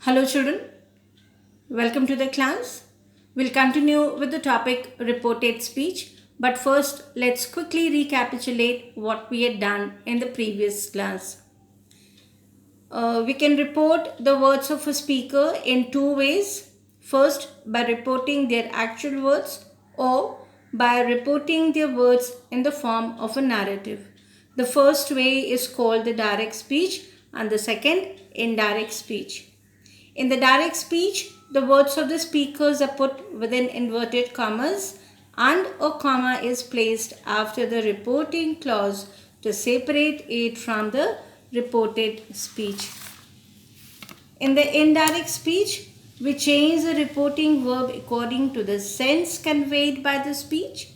Hello children, welcome to the class. We'll continue with the topic reported speech, but first let's quickly recapitulate what we had done in the previous class. We can report the words of a speaker in two ways. First, by reporting their actual words, or by reporting their words in the form of a narrative. The first way is called the direct speech, and the second, indirect speech. In the direct speech, the words of the speakers are put within inverted commas and a comma is placed after the reporting clause to separate it from the reported speech. In the indirect speech, we change the reporting verb according to the sense conveyed by the speech.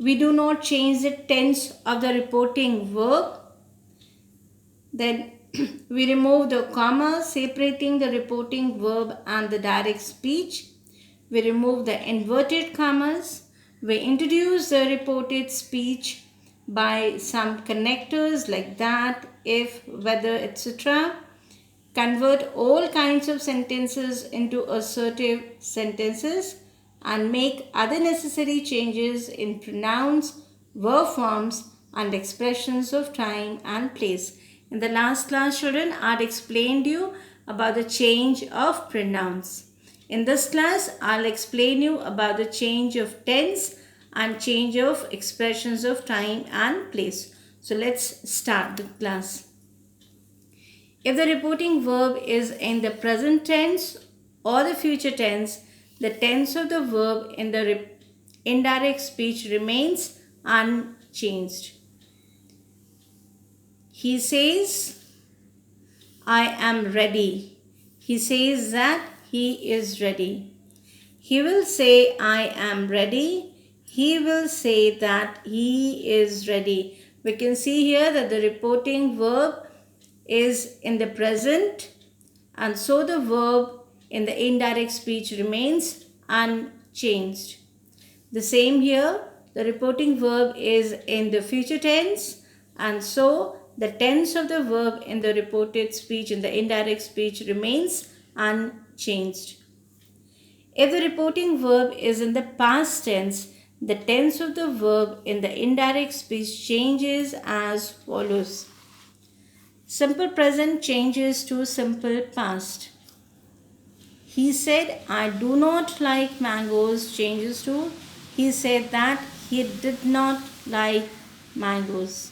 We do not change the tense of the reporting verb. Then we remove the comma separating the reporting verb and the direct speech. We remove the inverted commas. We introduce the reported speech by some connectors like that, if, whether, etc. Convert all kinds of sentences into assertive sentences and make other necessary changes in pronouns, verb forms, and expressions of time and place. In the last class, children, I had explained you about the change of pronouns. In this class, I'll explain you about the change of tense and change of expressions of time and place. So let's start the class. If the reporting verb is in the present tense or the future tense, the tense of the verb in the indirect speech remains unchanged. He says, I am ready. He says that he is ready. He will say, I am ready. He will say that he is ready. We can see here that the reporting verb is in the present, and so the verb in the indirect speech remains unchanged. The same here, the reporting verb is in the future tense, and so the tense of the verb in the reported speech in the indirect speech remains unchanged. If the reporting verb is in the past tense, the tense of the verb in the indirect speech changes as follows. Simple present changes to simple past. He said, I do not like mangoes changes to he said that he did not like mangoes.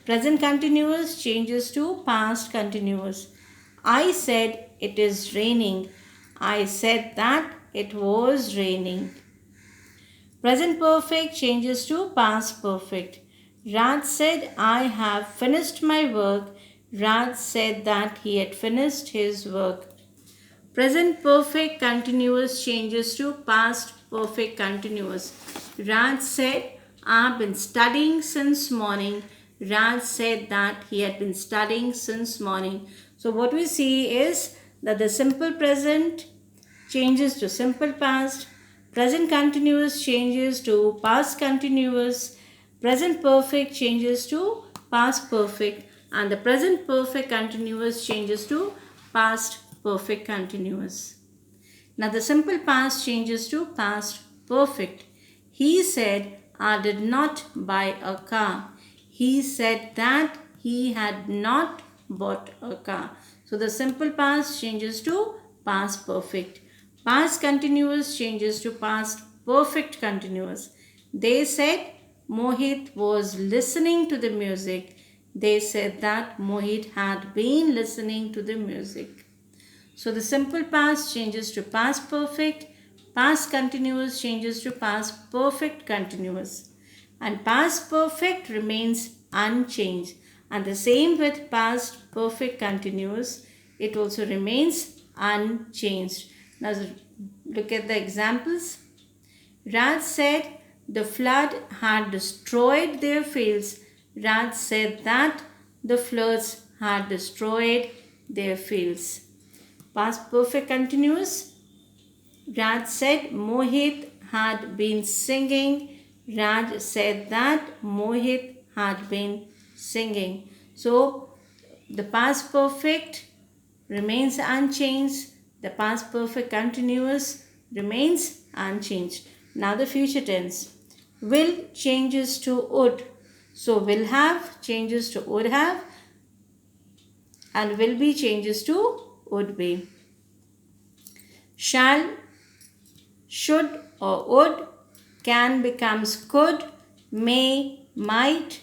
Present continuous changes to past continuous. I said it is raining. I said that it was raining. Present perfect changes to past perfect. Raj said, I have finished my work. Raj said that he had finished his work. Present perfect continuous changes to past perfect continuous. Raj said, I've been studying since morning. Raj said that he had been studying since morning. So what we see is that the simple present changes to simple past. Present continuous changes to past continuous. Present perfect changes to past perfect, and the present perfect continuous changes to past perfect continuous. Now the simple past changes to past perfect. He said, I did not buy a car. He said that he had not bought a car. So the simple past changes to past perfect. Past continuous changes to past perfect continuous. They said Mohit was listening to the music. They said that Mohit had been listening to the music. So the simple past changes to past perfect, past continuous changes to past perfect continuous, and past perfect remains unchanged. And the same with past perfect continuous, it also remains unchanged. Now look at the examples. Raj said the flood had destroyed their fields. Raj said that the floods had destroyed their fields. Past perfect continuous. Raj said Mohit had been singing. Raj said that Mohit had been singing. So the past perfect remains unchanged. The past perfect continuous remains unchanged. Now the future tense. Will changes to would. So will have changes to would have, and will be changes to would be. Shall, should or would, can becomes could, may, might,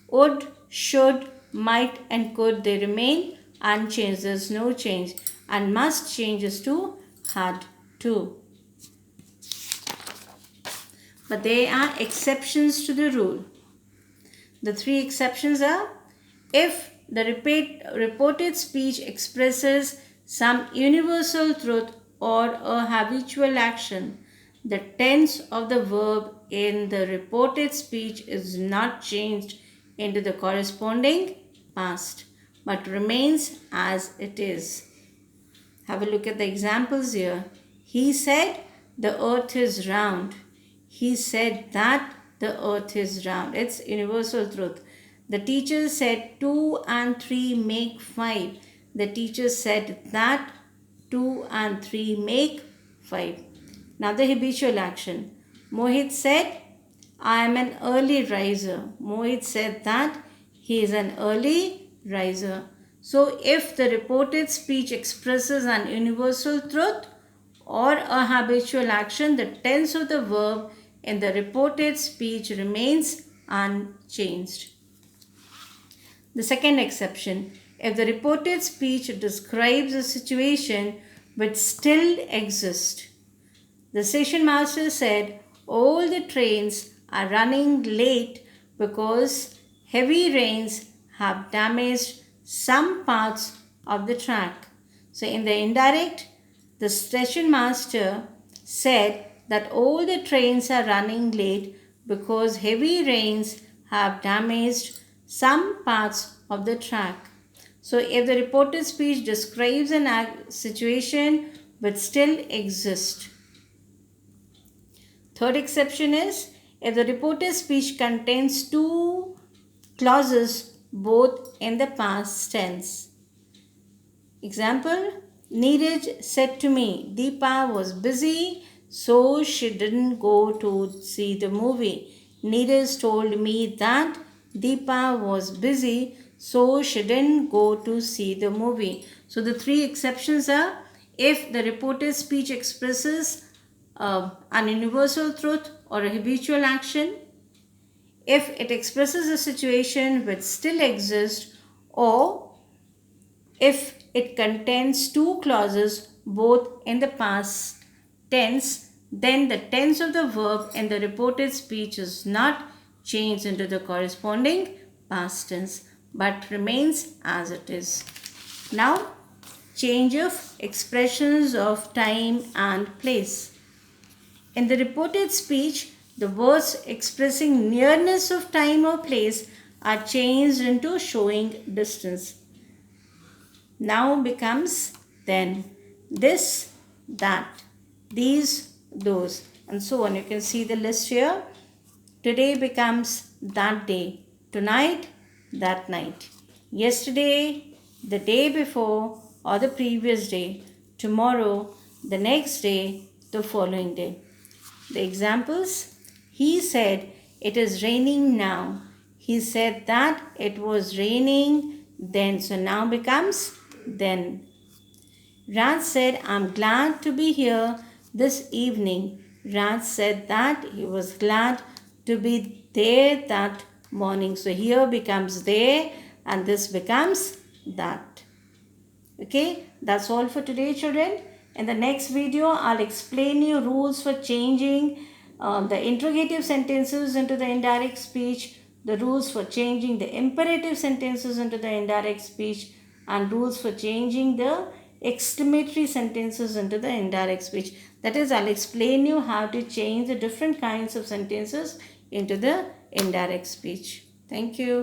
would, should, might and could, they remain unchanged. There's no change. And must changes to had to. But there are exceptions to the rule. The three exceptions are: if the reported speech expresses some universal truth or a habitual action, the tense of the verb in the reported speech is not changed into the corresponding past, but remains as it is. Have a look at the examples here. He said the earth is round. He said that the earth is round. It's universal truth. The teacher said 2 and 3 make 5. The teacher said that 2 and 3 make 5. Now the habitual action. Mohit said, I am an early riser. Mohit said that he is an early riser. So if the reported speech expresses an universal truth or a habitual action, the tense of the verb in the reported speech remains unchanged. The second exception, if the reported speech describes a situation which still exists. The station master said, all the trains are running late because heavy rains have damaged some parts of the track. So in the indirect, the station master said that all the trains are running late because heavy rains have damaged some parts of the track. So if the reported speech describes a situation which still exists. Third exception is if the reported speech contains two clauses both in the past tense. Example, Neeraj said to me, Deepa was busy, so she didn't go to see the movie. Neeraj told me that Deepa was busy, so she didn't go to see the movie. So the three exceptions are if the reported speech expresses an universal truth or a habitual action, if it expresses a situation which still exists, or if it contains two clauses both in the past tense, then the tense of the verb in the reported speech is not changed into the corresponding past tense but remains as it is. Now, change of expressions of time and place. In the reported speech, the words expressing nearness of time or place are changed into showing distance. Now becomes then, this, that, these, those, and so on. You can see the list here. Today becomes that day. Tonight, that night. Yesterday, the day before, or the previous day. Tomorrow, the next day, the following day. The examples, he said, it is raining now. He said that it was raining then. So now becomes then. Raj said, I'm glad to be here this evening. Raj said that he was glad to be there that morning. So here becomes there and this becomes that. Okay, that's all for today, children. In the next video, I'll explain you rules for changing the interrogative sentences into the indirect speech, the rules for changing the imperative sentences into the indirect speech, and rules for changing the exclamatory sentences into the indirect speech. That is, I'll explain you how to change the different kinds of sentences into the indirect speech. Thank you.